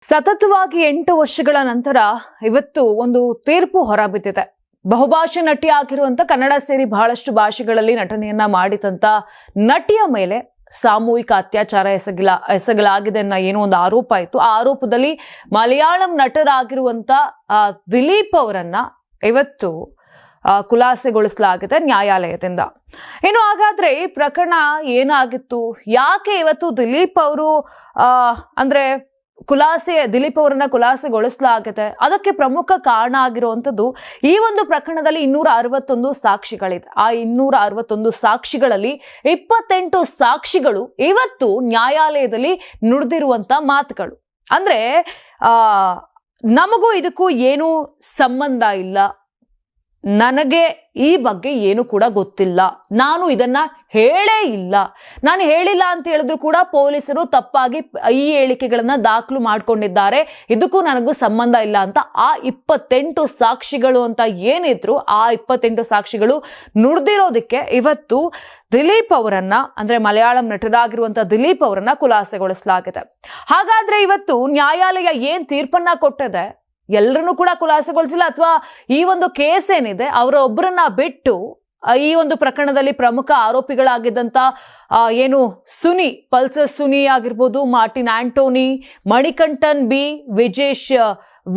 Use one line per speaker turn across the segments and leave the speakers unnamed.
ಸತತವಾಗಿ 8 ವರ್ಷಗಳ ನಂತರ ಇವತ್ತು ಒಂದು ತೀರ್ಪು ಹೊರಬಿದ್ದಿದೆ. ಬಹುಭಾಷಾ ನಟಿ ಆಗಿರುವಂತ ಕನ್ನಡ ಸೇರಿ ಬಹಳಷ್ಟು ಭಾಷೆಗಳಲ್ಲಿ ನಟನೆಯನ್ನ ಮಾಡಿದಂತ ನಟಿಯ ಮೇಲೆ ಸಾಮೂಹಿಕ ಅತ್ಯಾಚಾರ ಎಸಗಲಾಗಿದೆ ಅನ್ನೋ ಏನೋ ಒಂದು ಆರೋಪ ಇತ್ತು. ಆ ಆರೋಪದಲ್ಲಿ ಮಲಯಾಳಂ ನಟರಾಗಿರುವಂತ ದಿಲೀಪ್ ಅವರನ್ನ ಇವತ್ತು ಖುಲಾಸೆಗೊಳಿಸಲಾಗಿದೆ ನ್ಯಾಯಾಲಯದಿಂದ. ಇನ್ನು ಹಾಗಾದ್ರೆ ಈ ಪ್ರಕರಣ ಏನಾಗಿತ್ತು, ಯಾಕೆ ಇವತ್ತು ದಿಲೀಪ್ ಅವರು ದಿಲೀಪ್ ಅವರನ್ನ ಖುಲಾಸೆಗೊಳಿಸಲಾಗಿದೆ, ಅದಕ್ಕೆ ಪ್ರಮುಖ ಕಾರಣ ಆಗಿರುವಂತದ್ದು ಈ ಒಂದು ಪ್ರಕರಣದಲ್ಲಿ 261 ಸಾಕ್ಷಿಗಳಿದೆ. ಆ 261 ಸಾಕ್ಷಿಗಳಲ್ಲಿ 28 ಸಾಕ್ಷಿಗಳು ಇವತ್ತು ನ್ಯಾಯಾಲಯದಲ್ಲಿ ನುಡಿದಿರುವಂತ ಮಾತುಗಳು. ಅಂದ್ರೆ ನಮಗೂ ಇದಕ್ಕೂ ಏನೂ ಸಂಬಂಧ ಇಲ್ಲ, ನನಗೆ ಈ ಬಗ್ಗೆ ಏನು ಕೂಡ ಗೊತ್ತಿಲ್ಲ, ನಾನು ಇದನ್ನ ಹೇಳೇ ಇಲ್ಲ, ನಾನು ಹೇಳಿಲ್ಲ ಅಂತ ಹೇಳಿದ್ರು ಕೂಡ ಪೊಲೀಸರು ತಪ್ಪಾಗಿ ಈ ಹೇಳಿಕೆಗಳನ್ನ ದಾಖಲು ಮಾಡ್ಕೊಂಡಿದ್ದಾರೆ, ಇದಕ್ಕೂ ನನಗೂ ಸಂಬಂಧ ಇಲ್ಲ ಅಂತ ಆ 28 ಸಾಕ್ಷಿಗಳು ಅಂತ ಏನಿದ್ರು ಆ 28 ಸಾಕ್ಷಿಗಳು ನುಡಿದಿರೋದಕ್ಕೆ ಇವತ್ತು ದಿಲೀಪ್ ಅವರನ್ನ ಅಂದ್ರೆ ಮಲಯಾಳಂ ನಟರಾಗಿರುವಂತ ದಿಲೀಪ್ ಅವರನ್ನ ಖುಲಾಸೆಗೊಳಿಸಲಾಗಿದೆ. ಹಾಗಾದ್ರೆ ಇವತ್ತು ನ್ಯಾಯಾಲಯ ಏನ್ ತೀರ್ಪನ್ನ ಕೊಟ್ಟಿದೆ, ಎಲ್ಲರನ್ನೂ ಕೂಡ ಖುಲಾಸೆಗೊಳಿಸಿಲ್ಲ ಅಥವಾ ಈ ಒಂದು ಕೇಸ್ ಏನಿದೆ ಅವರ ಒಬ್ಬರನ್ನ ಬಿಟ್ಟು ಈ ಒಂದು ಪ್ರಕರಣದಲ್ಲಿ ಪ್ರಮುಖ ಆರೋಪಿಗಳಾಗಿದ್ದಂತ ಸುನಿ, ಪಲ್ಸರ್ ಸುನಿ ಆಗಿರ್ಬೋದು, Martin Antony, Manikandan B, Vijesh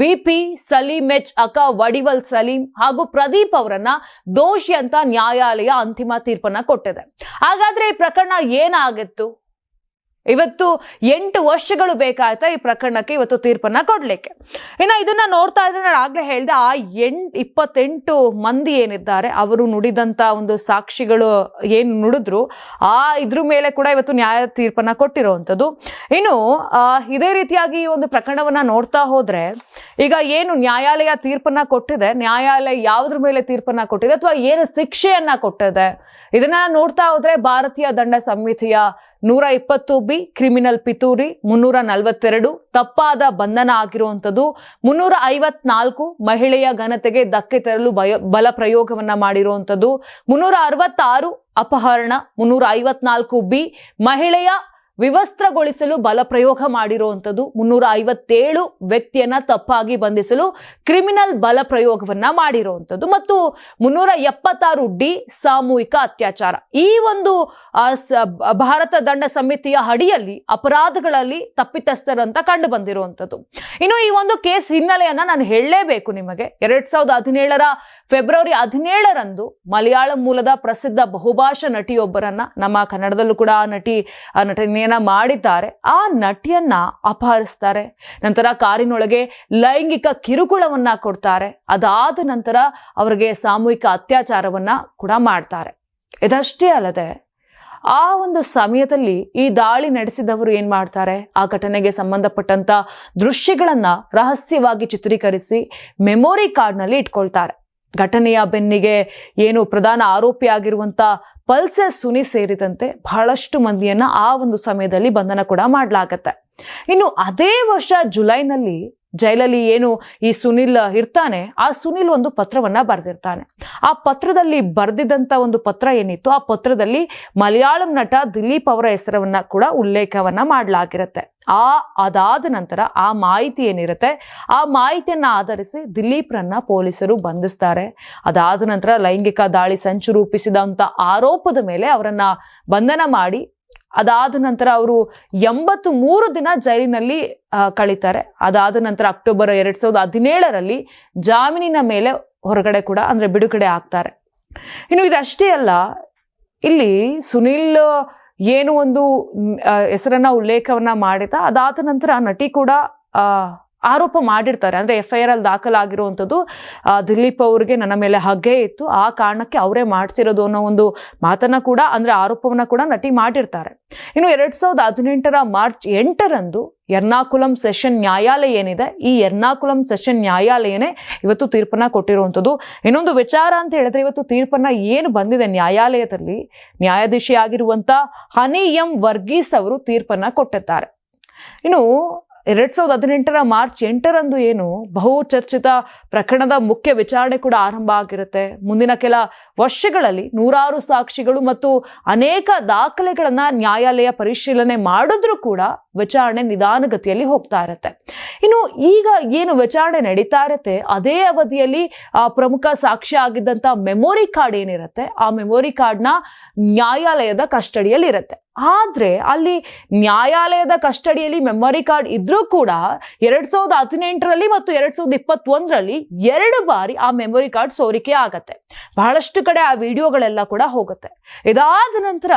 VP, Salim H ಅಕ, ವಡಿವಲ್ ಸಲೀಂ ಹಾಗೂ ಪ್ರದೀಪ್ ಅವರನ್ನ ದೋಷಿ ಅಂತ ನ್ಯಾಯಾಲಯ ಅಂತಿಮ ತೀರ್ಪನ್ನ ಕೊಟ್ಟಿದೆ. ಹಾಗಾದ್ರೆ ಈ ಪ್ರಕರಣ ಏನಾಗಿತ್ತು, ಇವತ್ತು 8 ವರ್ಷಗಳು ಬೇಕಾಯ್ತಾ ಈ ಪ್ರಕರಣಕ್ಕೆ ಇವತ್ತು ತೀರ್ಪನ್ನ ಕೊಡ್ಲಿಕ್ಕೆ. ಇನ್ನು ಇದನ್ನ ನೋಡ್ತಾ ಇದ್ರೆ ನಾನು ಆಗ್ಲೇ ಹೇಳ್ದೆ, ಆ 28 ಮಂದಿ ಏನಿದ್ದಾರೆ ಅವರು ನುಡಿದಂತ ಒಂದು ಸಾಕ್ಷಿಗಳು ಏನ್ ನುಡಿದ್ರು ಇದ್ರ ಮೇಲೆ ಕೂಡ ಇವತ್ತು ನ್ಯಾಯ ತೀರ್ಪನ್ನ ಕೊಟ್ಟಿರುವಂತದ್ದು. ಇನ್ನು ಇದೇ ರೀತಿಯಾಗಿ ಈ ಒಂದು ಪ್ರಕರಣವನ್ನ ನೋಡ್ತಾ ಹೋದ್ರೆ ಈಗ ಏನು ನ್ಯಾಯಾಲಯ ತೀರ್ಪನ್ನ ಕೊಟ್ಟಿದೆ, ನ್ಯಾಯಾಲಯ ಯಾವುದ್ರ ಮೇಲೆ ತೀರ್ಪನ್ನ ಕೊಟ್ಟಿದೆ ಅಥವಾ ಏನು ಶಿಕ್ಷೆಯನ್ನ ಕೊಟ್ಟಿದೆ, ಇದನ್ನ ನೋಡ್ತಾ ಹೋದ್ರೆ ಭಾರತೀಯ ದಂಡ ಸಂಹಿತೆಯ 120 ಕ್ರಿಮಿನಲ್ ಪಿತೂರಿ, 342 ತಪ್ಪಾದ ಬಂಧನ ಆಗಿರುವಂಥದ್ದು, 354 ಮಹಿಳೆಯ ಘನತೆಗೆ ಧಕ್ಕೆ ತರಲು ಬಲ ಪ್ರಯೋಗವನ್ನ ಮಾಡಿರುವಂಥದ್ದು, 366 ಅಪಹರಣ, 354 ಮಹಿಳೆಯ ವಿವಸ್ತ್ರಗೊಳಿಸಲು ಬಲ ಪ್ರಯೋಗ ಮಾಡಿರುವಂಥದ್ದು, 357 ವ್ಯಕ್ತಿಯನ್ನ ತಪ್ಪಾಗಿ ಬಂಧಿಸಲು ಕ್ರಿಮಿನಲ್ ಬಲ ಪ್ರಯೋಗವನ್ನ ಮಾಡಿರುವಂಥದ್ದು ಮತ್ತು 376 ಸಾಮೂಹಿಕ ಅತ್ಯಾಚಾರ. ಈ ಒಂದು ಭಾರತ ದಂಡ ಸಮಿತಿಯ ಅಡಿಯಲ್ಲಿ ಅಪರಾಧಗಳಲ್ಲಿ ತಪ್ಪಿತಸ್ಥರಂತ ಕಂಡು ಬಂದಿರುವಂಥದ್ದು. ಇನ್ನು ಈ ಒಂದು ಕೇಸ್ ಹಿನ್ನೆಲೆಯನ್ನ ನಾನು ಹೇಳಲೇಬೇಕು ನಿಮಗೆ. 2017 ಫೆಬ್ರವರಿ 17ರಂದು ಮಲಯಾಳಂ ಮೂಲದ ಪ್ರಸಿದ್ಧ ಬಹುಭಾಷಾ ನಟಿಯೊಬ್ಬರನ್ನ, ನಮ್ಮ ಕನ್ನಡದಲ್ಲೂ ಕೂಡ ನಟನೆಯನ್ನ ಮಾಡಿದ್ದಾರೆ, ಆ ನಟಿಯನ್ನ ಅಪಹರಿಸ್ತಾರೆ. ನಂತರ ಕಾರಿನೊಳಗೆ ಲೈಂಗಿಕ ಕಿರುಕುಳವನ್ನ ಕೊಡ್ತಾರೆ. ಅದಾದ ನಂತರ ಅವರಿಗೆ ಸಾಮೂಹಿಕ ಅತ್ಯಾಚಾರವನ್ನ ಕೂಡ ಮಾಡ್ತಾರೆ. ಇದಷ್ಟೇ ಅಲ್ಲದೆ ಆ ಒಂದು ಸಮಯದಲ್ಲಿ ಈ ದಾಳಿ ನಡೆಸಿದವರು ಏನ್ ಮಾಡ್ತಾರೆ, ಆ ಘಟನೆಗೆ ಸಂಬಂಧಪಟ್ಟಂತ ದೃಶ್ಯಗಳನ್ನ ರಹಸ್ಯವಾಗಿ ಚಿತ್ರೀಕರಿಸಿ ಮೆಮೊರಿ ಕಾರ್ಡ್ನಲ್ಲಿ ಇಟ್ಕೊಳ್ತಾರೆ. ಘಟನೆಯ ಬೆನ್ನಿಗೆ ಪ್ರಧಾನ ಆರೋಪಿ ಆಗಿರುವಂತ ಪಲ್ಸರ್ ಸುನಿ ಸೇರಿದಂತೆ ಬಹಳಷ್ಟು ಮಂದಿಯನ್ನ ಆ ಒಂದು ಸಮಯದಲ್ಲಿ ಬಂಧನ ಕೂಡ ಮಾಡಲಾಗತ್ತೆ. ಇನ್ನು ಅದೇ ವರ್ಷ ಜುಲೈನಲ್ಲಿ ಜೈಲಲ್ಲಿ ಈ ಸುನಿಲ್ ಇರ್ತಾನೆ, ಆ ಸುನಿಲ್ ಒಂದು ಪತ್ರವನ್ನ ಬರೆದಿರ್ತಾನೆ. ಆ ಪತ್ರದಲ್ಲಿ ಬರೆದಿದ್ದಂತ ಒಂದು ಪತ್ರ ಏನಿತ್ತು, ಆ ಪತ್ರದಲ್ಲಿ ಮಲಯಾಳಂ ನಟ ದಿಲೀಪ್ ಅವರ ಹೆಸರನ್ನ ಕೂಡ ಉಲ್ಲೇಖವನ್ನ ಮಾಡಲಾಗಿರುತ್ತೆ. ಅದಾದ ನಂತರ ಆ ಮಾಹಿತಿ ಏನಿರುತ್ತೆ, ಆ ಮಾಹಿತಿಯನ್ನ ಆಧರಿಸಿ ದಿಲೀಪ್ರನ್ನ ಪೊಲೀಸರು ಬಂಧಿಸ್ತಾರೆ. ಅದಾದ ನಂತರ ಲೈಂಗಿಕ ದಾಳಿ ಸಂಚು ರೂಪಿಸಿದಂತ ಆರೋಪದ ಮೇಲೆ ಅವರನ್ನ ಬಂಧನ ಮಾಡಿ ಅದಾದ ನಂತರ ಅವರು 83 ದಿನ ಜೈಲಿನಲ್ಲಿ ಕಳೀತಾರೆ. ಅದಾದ ನಂತರ ಅಕ್ಟೋಬರ್ 2017ರಲ್ಲಿ ಜಾಮೀನಿನ ಮೇಲೆ ಹೊರಗಡೆ ಕೂಡ ಬಿಡುಗಡೆ ಆಗ್ತಾರೆ. ಇನ್ನು ಇದಷ್ಟೇ ಅಲ್ಲ, ಇಲ್ಲಿ ಸುನಿಲ್ ಹೆಸರನ್ನ ಉಲ್ಲೇಖವನ್ನ ಮಾಡಿದ, ಅದಾದ ನಂತರ ನಟಿ ಕೂಡ ಆರೋಪ ಮಾಡಿರ್ತಾರೆ. FIR ಅಲ್ಲಿ ದಾಖಲಾಗಿರುವಂಥದ್ದು ದಿಲೀಪ್ ಅವ್ರಿಗೆ ನನ್ನ ಮೇಲೆ ಹಗ್ಗೆ ಇತ್ತು, ಆ ಕಾರಣಕ್ಕೆ ಅವರೇ ಮಾಡಿಸಿರೋದು ಅನ್ನೋ ಒಂದು ಮಾತನ್ನ ಕೂಡ ಆರೋಪವನ್ನ ಕೂಡ ನಟಿ ಮಾಡಿರ್ತಾರೆ. ಇನ್ನು 2018 ಮಾರ್ಚ್ 8ರಂದು ಎರ್ನಾಕುಲಂ ಸೆಷನ್ ನ್ಯಾಯಾಲಯ ಏನಿದೆ, ಈ ಎರ್ನಾಕುಲಂ ಸೆಷನ್ ನ್ಯಾಯಾಲಯನೇ ಇವತ್ತು ತೀರ್ಪನ್ನ ಕೊಟ್ಟಿರುವಂಥದ್ದು. ಇನ್ನೊಂದು ವಿಚಾರ ಅಂತ ಹೇಳಿದ್ರೆ, ಇವತ್ತು ತೀರ್ಪನ್ನ ಏನು ಬಂದಿದೆ ನ್ಯಾಯಾಲಯದಲ್ಲಿ, ನ್ಯಾಯಾಧೀಶಿಯಾಗಿರುವಂತ ಹನಿ ಎಂ ವರ್ಗೀಸ್ ಅವರು ತೀರ್ಪನ್ನ ಕೊಟ್ಟಿದ್ದಾರೆ. ಇನ್ನು 2018 ಮಾರ್ಚ್ 8ರಂದು ಬಹುಚರ್ಚಿತ ಪ್ರಕರಣದ ಮುಖ್ಯ ವಿಚಾರಣೆ ಕೂಡ ಆರಂಭ ಆಗಿರುತ್ತೆ. ಮುಂದಿನ ಕೆಲ ವರ್ಷಗಳಲ್ಲಿ 100 ಸಾಕ್ಷಿಗಳು ಮತ್ತು ಅನೇಕ ದಾಖಲೆಗಳನ್ನ ನ್ಯಾಯಾಲಯ ಪರಿಶೀಲನೆ ಮಾಡಿದ್ರೂ ಕೂಡ ವಿಚಾರಣೆ ನಿಧಾನಗತಿಯಲ್ಲಿ ಹೋಗ್ತಾ ಇರುತ್ತೆ. ಇನ್ನು ಈಗ ಏನು ವಿಚಾರಣೆ ನಡೀತಾ ಇರುತ್ತೆ ಅದೇ ಅವಧಿಯಲ್ಲಿ ಪ್ರಮುಖ ಸಾಕ್ಷಿ ಆಗಿದ್ದಂತ ಮೆಮೊರಿ ಕಾರ್ಡ್ ಏನಿರುತ್ತೆ ಆ ಮೆಮೊರಿ ಕಾರ್ಡ್ನ ನ್ಯಾಯಾಲಯದ ಕಸ್ಟಡಿಯಲ್ಲಿ ಇರುತ್ತೆ. ಆದ್ರೆ ಅಲ್ಲಿ ನ್ಯಾಯಾಲಯದ ಕಸ್ಟಡಿಯಲ್ಲಿ ಮೆಮೊರಿ ಕಾರ್ಡ್ ಇದ್ರೂ ಕೂಡ 2018ರಲ್ಲಿ ಮತ್ತು 2021ರಲ್ಲಿ 2 ಬಾರಿ ಆ ಮೆಮೊರಿ ಕಾರ್ಡ್ ಸೋರಿಕೆ ಆಗತ್ತೆ. ಬಹಳಷ್ಟು ಕಡೆ ಆ ವಿಡಿಯೋಗಳೆಲ್ಲ ಕೂಡ ಹೋಗುತ್ತೆ. ಇದಾದ ನಂತರ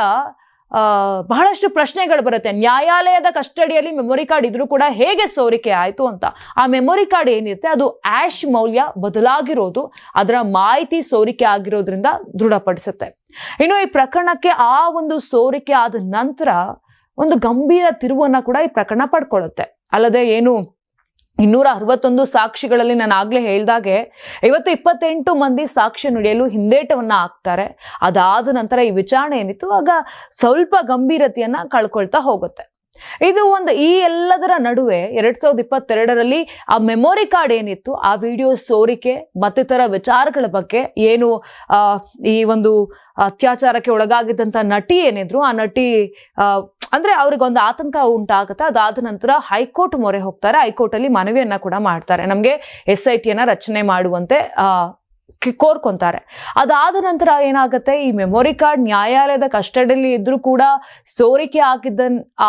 ಬಹಳಷ್ಟು ಪ್ರಶ್ನೆಗಳು ಬರುತ್ತೆ. ನ್ಯಾಯಾಲಯದ ಕಸ್ಟಡಿಯಲ್ಲಿ ಮೆಮೊರಿ ಕಾರ್ಡ್ ಇದ್ರೂ ಕೂಡ ಹೇಗೆ ಸೋರಿಕೆ ಆಯ್ತು ಅಂತ. ಆ ಮೆಮೊರಿ ಕಾರ್ಡ್ ಏನಿರುತ್ತೆ ಅದು ಆಶ್ ಮೌಲ್ಯ ಬದಲಾಗಿರೋದು ಅದರ ಮಾಹಿತಿ ಸೋರಿಕೆ ಆಗಿರೋದ್ರಿಂದ ದೃಢಪಡಿಸುತ್ತೆ. ಇನ್ನು ಈ ಪ್ರಕರಣಕ್ಕೆ ಆ ಒಂದು ಸೋರಿಕೆ ಆದ ನಂತರ ಒಂದು ಗಂಭೀರ ತಿರುವನ್ನ ಕೂಡ ಈ ಪ್ರಕರಣ ಪಡ್ಕೊಳ್ಳುತ್ತೆ. ಅಲ್ಲದೆ ಏನು 261 ಸಾಕ್ಷಿಗಳಲ್ಲಿ ನಾನು ಆಗ್ಲೇ ಹೇಳ್ದಾಗೆ ಇವತ್ತು 28 ಮಂದಿ ಸಾಕ್ಷಿ ನುಡಿಯಲು ಹಿಂದೇಟವನ್ನ ಹಾಕ್ತಾರೆ. ಅದಾದ ನಂತರ ಈ ವಿಚಾರಣೆ ಏನಿತ್ತು ಆಗ ಸ್ವಲ್ಪ ಗಂಭೀರತೆಯನ್ನ ಕಳ್ಕೊಳ್ತಾ ಹೋಗುತ್ತೆ. ಇದು ಈ ಎಲ್ಲದರ ನಡುವೆ 2022ರಲ್ಲಿ ಆ ಮೆಮೊರಿ ಕಾರ್ಡ್ ಏನಿತ್ತು ಆ ವಿಡಿಯೋ ಸೋರಿಕೆ ಮತ್ತಿತರ ವಿಚಾರಗಳ ಬಗ್ಗೆ ಏನು ಈ ಒಂದು ಅತ್ಯಾಚಾರಕ್ಕೆ ಒಳಗಾಗಿದ್ದಂತ ನಟಿ ಏನಿದ್ರು ಆ ನಟಿ ಅಂದ್ರೆ ಅವ್ರಿಗೊಂದು ಆತಂಕ ಉಂಟಾಗುತ್ತೆ. ಅದಾದ ನಂತರ ಹೈಕೋರ್ಟ್ ಮೊರೆ ಹೋಗ್ತಾರೆ. ಹೈಕೋರ್ಟ್ ಅಲ್ಲಿ ಮನವಿಯನ್ನ ಕೂಡ ಮಾಡ್ತಾರೆ, ನಮ್ಗೆ SIT ರಚನೆ ಮಾಡುವಂತೆ ಕೋರ್ಕೊಂತಾರೆ. ಅದಾದ ನಂತರ ಏನಾಗುತ್ತೆ ಈ ಮೆಮೊರಿ ಕಾರ್ಡ್ ನ್ಯಾಯಾಲಯದ ಕಸ್ಟಡಿಯಲ್ಲಿ ಇದ್ರೂ ಕೂಡ ಸೋರಿಕೆ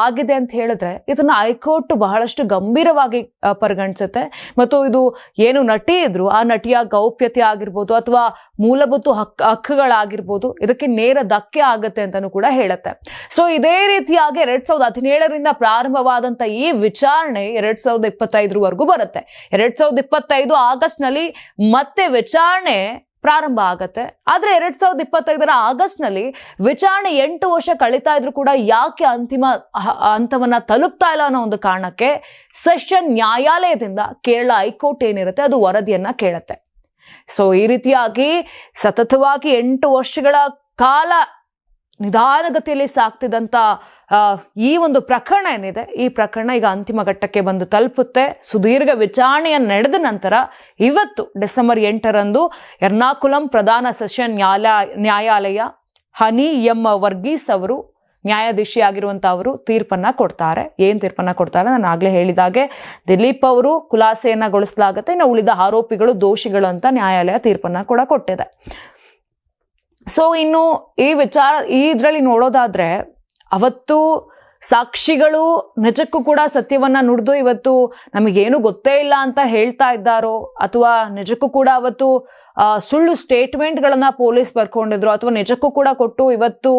ಆಗಿದೆ ಅಂತ ಹೇಳಿದ್ರೆ ಇದನ್ನ ಹೈಕೋರ್ಟ್ ಬಹಳಷ್ಟು ಗಂಭೀರವಾಗಿ ಪರಿಗಣಿಸುತ್ತೆ. ಮತ್ತು ಇದು ಏನು ನಟಿ ಇದ್ರು ಆ ನಟಿಯ ಗೌಪ್ಯತೆ ಆಗಿರ್ಬೋದು ಅಥವಾ ಮೂಲಭೂತ ಹಕ್ಕುಗಳಾಗಿರ್ಬೋದು ಇದಕ್ಕೆ ನೇರ ಧಕ್ಕೆ ಆಗತ್ತೆ ಅಂತಾನು ಕೂಡ ಹೇಳುತ್ತೆ. ಸೊ ಇದೇ ರೀತಿಯಾಗಿ 2017ರಿಂದ ಪ್ರಾರಂಭವಾದಂತ ಈ ವಿಚಾರಣೆ 2025ವರೆಗೂ ಬರುತ್ತೆ. 2025 ಆಗಸ್ಟ್ ನಲ್ಲಿ ಮತ್ತೆ ವಿಚಾರಣೆ ಪ್ರಾರಂಭ ಆಗತ್ತೆ. ಆದ್ರೆ 2025 ಆಗಸ್ಟ್ ನಲ್ಲಿ ವಿಚಾರಣೆ 8 ವರ್ಷ ಕಳೀತಾ ಇದ್ರು ಕೂಡ ಯಾಕೆ ಅಂತಿಮ ಹಂತವನ್ನ ತಲುಪ್ತಾ ಇಲ್ಲ ಅನ್ನೋ ಒಂದು ಕಾರಣಕ್ಕೆ ಸೆಷನ್ ನ್ಯಾಯಾಲಯದಿಂದ ಕೇರಳ ಹೈಕೋರ್ಟ್ ಏನಿರುತ್ತೆ ಅದು ವರದಿಯನ್ನ ಕೇಳುತ್ತೆ. ಸೊ ಈ ರೀತಿಯಾಗಿ ಸತತವಾಗಿ 8 ವರ್ಷಗಳ ಕಾಲ ನಿಧಾನಗತಿಯಲ್ಲಿ ಸಾಕ್ತಿದ್ದಂತ ಈ ಒಂದು ಪ್ರಕರಣ ಏನಿದೆ ಈ ಪ್ರಕರಣ ಈಗ ಅಂತಿಮ ಘಟ್ಟಕ್ಕೆ ಬಂದು ತಲುಪುತ್ತೆ. ಸುದೀರ್ಘ ವಿಚಾರಣೆಯ ನಡೆದ ನಂತರ ಇವತ್ತು ಡಿಸೆಂಬರ್ 8ರಂದು ಎರ್ನಾಕುಲಂ ಪ್ರಧಾನ ಸೆಷನ್ ನ್ಯಾಯಾಲಯ ಹನಿ ಎಂ ವರ್ಗೀಸ್ ಅವರು ನ್ಯಾಯಾಧೀಶಿಯಾಗಿರುವಂತ ಅವರು ತೀರ್ಪನ್ನ ಕೊಡ್ತಾರೆ. ಏನ್ ತೀರ್ಪನ್ನ ಕೊಡ್ತಾರೆ ನಾನು ಆಗ್ಲೇ ಹೇಳಿದಾಗೆ ದಿಲೀಪ್ ಅವರು ಖುಲಾಸೆಯನ್ನಗೊಳಿಸಲಾಗುತ್ತೆ. ಇನ್ನು ಉಳಿದ ಆರೋಪಿಗಳು ದೋಷಿಗಳು ಅಂತ ನ್ಯಾಯಾಲಯ ತೀರ್ಪನ್ನ ಕೂಡ ಕೊಟ್ಟಿದೆ. ಸೊ ಇನ್ನು ಈ ವಿಚಾರ ಇದ್ರಲ್ಲಿ ನೋಡೋದಾದ್ರೆ ಅವತ್ತು ಸಾಕ್ಷಿಗಳು ನಿಜಕ್ಕೂ ಕೂಡ ಸತ್ಯವನ್ನ ನುಡಿದು ಇವತ್ತು ನಮಗೇನು ಗೊತ್ತೇ ಇಲ್ಲ ಅಂತ ಹೇಳ್ತಾ ಇದ್ದಾರೋ ಅಥವಾ ನಿಜಕ್ಕೂ ಕೂಡ ಅವತ್ತು ಸುಳ್ಳು ಸ್ಟೇಟ್ಮೆಂಟ್ಗಳನ್ನ ಪೊಲೀಸ್ ಬರ್ಕೊಂಡಿದ್ರು ಅಥವಾ ನಿಜಕ್ಕೂ ಕೂಡ ಕೊಟ್ಟು ಇವತ್ತು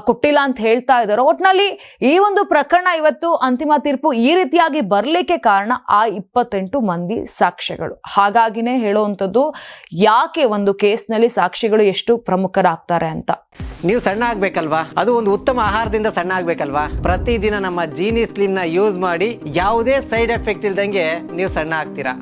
ಕೊಟ್ಟಿಲ್ಲ ಅಂತ ಹೇಳ್ತಾ ಇದ್ದಾರೋ, ಒಟ್ನಲ್ಲಿ ಈ ಒಂದು ಪ್ರಕರಣ ಇವತ್ತು ಅಂತಿಮ ತೀರ್ಪು ಈ ರೀತಿಯಾಗಿ ಬರ್ಲಿಕ್ಕೆ ಕಾರಣ ಆ 28 ಮಂದಿ ಸಾಕ್ಷಿಗಳು. ಹಾಗಾಗಿನೇ ಹೇಳುವಂಥದ್ದು ಯಾಕೆ ಒಂದು ಕೇಸ್ನಲ್ಲಿ ಸಾಕ್ಷಿಗಳು ಎಷ್ಟು ಪ್ರಮುಖರಾಗ್ತಾರೆ ಅಂತ.
ನೀವು ಸಣ್ಣ ಆಗ್ಬೇಕಲ್ವಾ, ಅದು ಒಂದು ಉತ್ತಮ ಆಹಾರದಿಂದ ಸಣ್ಣ ಆಗ್ಬೇಕಲ್ವಾ. ಪ್ರತಿದಿನ ನಮ್ಮ ಜೀನಿ ಸ್ಲಿಮ್ ನ ಯೂಸ್ ಮಾಡಿ ಯಾವುದೇ ಸೈಡ್ ಎಫೆಕ್ಟ್ ಇಲ್ದಂಗೆ ನೀವು ಸಣ್ಣ ಆಗ್ತೀರಾ.